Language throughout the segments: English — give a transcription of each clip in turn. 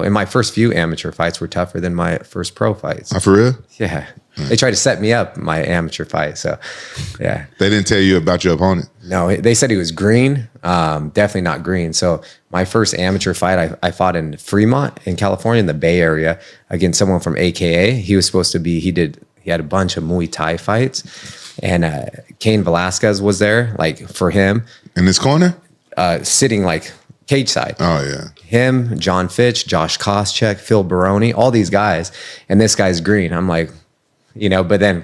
And my first few amateur fights were tougher than my first pro fights. Oh, for real? Yeah. They tried to set me up my amateur fight. So, yeah. They didn't tell you about your opponent? No, they said he was green. Definitely not green. So my first amateur fight, I fought in Fremont in California in the Bay Area against someone from AKA. He was supposed to be, he had a bunch of Muay Thai fights. And Cain Velasquez was there, like for him. In this corner? Sitting like cage side. Oh, yeah. Him, John Fitch, Josh Koscheck, Phil Baroni, all these guys. And this guy's green. I'm like, but then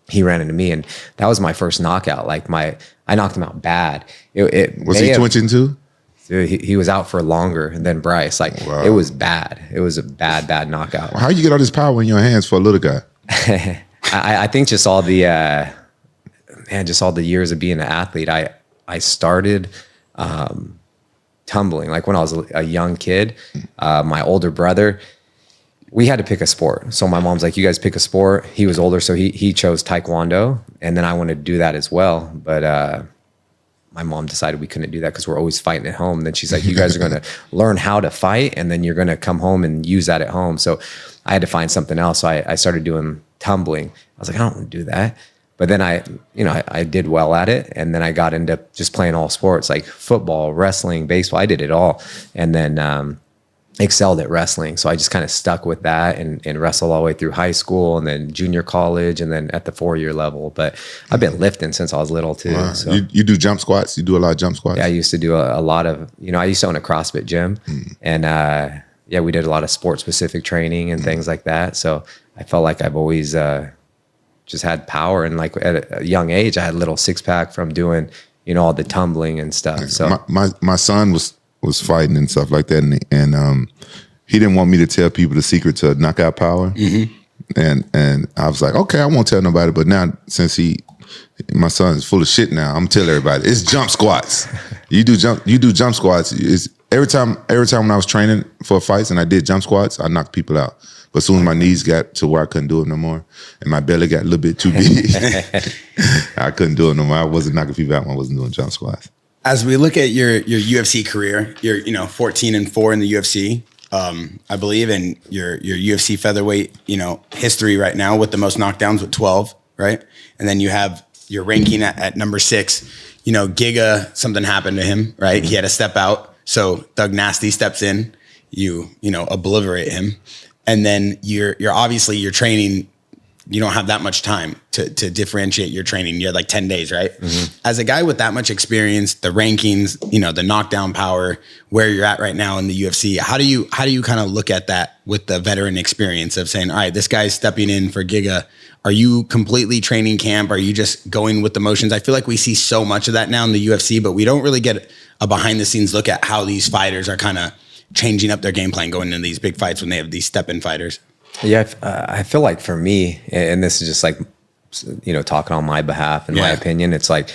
he ran into me and that was my first knockout. Like I knocked him out bad. Was he twitching too? He was out for longer than Bryce. Like wow. It was bad. It was a bad knockout. Well, how you get all this power in your hands for a little guy? I think just all the, just all the years of being an athlete. I started, tumbling. Like when I was a young kid, my older brother, we had to pick a sport. So my mom's like, you guys pick a sport. He was older, so he chose Taekwondo. And then I wanted to do that as well. But my mom decided we couldn't do that because we're always fighting at home. And then she's like, you guys are going to learn how to fight, and then you're going to come home and use that at home. So I had to find something else. So I started doing tumbling. I was like, I don't want to do that. But then I did well at it. And then I got into just playing all sports like football, wrestling, baseball. I did it all. And then excelled at wrestling. So I just kind of stuck with that and wrestled all the way through high school and then junior college and then at the 4-year level. But I've been lifting since I was little too. Wow. So. You do jump squats? You do a lot of jump squats? Yeah, I used to do a lot of, I used to own a CrossFit gym. And we did a lot of sport specific training and things like that. So I felt like I've always just had power. And like at a young age, I had a little 6-pack from doing, all the tumbling and stuff. So my son was fighting and stuff like that, and he didn't want me to tell people the secret to knockout power. And I was like, okay, I won't tell nobody. But now, since my son is full of shit now, I'm gonna tell everybody it's jump squats. You do jump squats. It's every time when I was training for fights and I did jump squats, I knocked people out. But as soon as my knees got to where I couldn't do it no more, and my belly got a little bit too big, I couldn't do it no more. I wasn't knocking people out when I wasn't doing jump squats. As we look at your UFC career, you're 14-4 in the UFC, I believe, and your UFC featherweight history right now with the most knockdowns with 12, right? And then you have your ranking at number 6. Giga, something happened to him, right? He had to step out, so Doug Nasty steps in, you obliterate him, and then you're obviously your training. You don't have that much time to differentiate your training. You had like 10 days, right? As a guy with that much experience, the rankings, the knockdown power, where you're at right now in the UFC, how do you kind of look at that with the veteran experience of saying, all right, this guy's stepping in for Giga. Are you completely training camp? Are you just going with the motions? I feel like we see so much of that now in the UFC, but we don't really get a behind the scenes look at how these fighters are kind of changing up their game plan going into these big fights when they have these step-in fighters. Yeah, I feel like for me, and this is just like, talking on my behalf, in my opinion, it's like,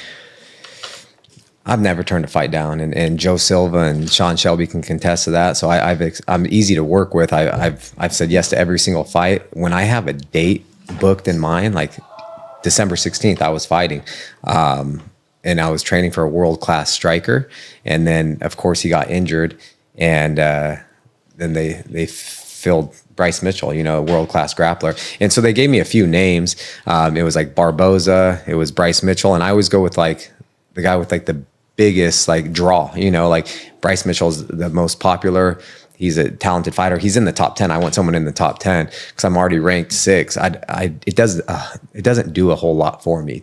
I've never turned a fight down, and Joe Silva and Sean Shelby can contest to that. So I'm easy to work with. I've said yes to every single fight. When I have a date booked in mind, like December 16th, I was fighting, and I was training for a world-class striker. And then of course he got injured, and then they filled Bryce Mitchell, a world-class grappler. And so they gave me a few names. It was like Barboza, it was Bryce Mitchell. And I always go with like the guy with like the biggest like draw, like Bryce Mitchell's the most popular. He's a talented fighter. He's in the top 10. I want someone in the top 10 because I'm already ranked 6. It doesn't do a whole lot for me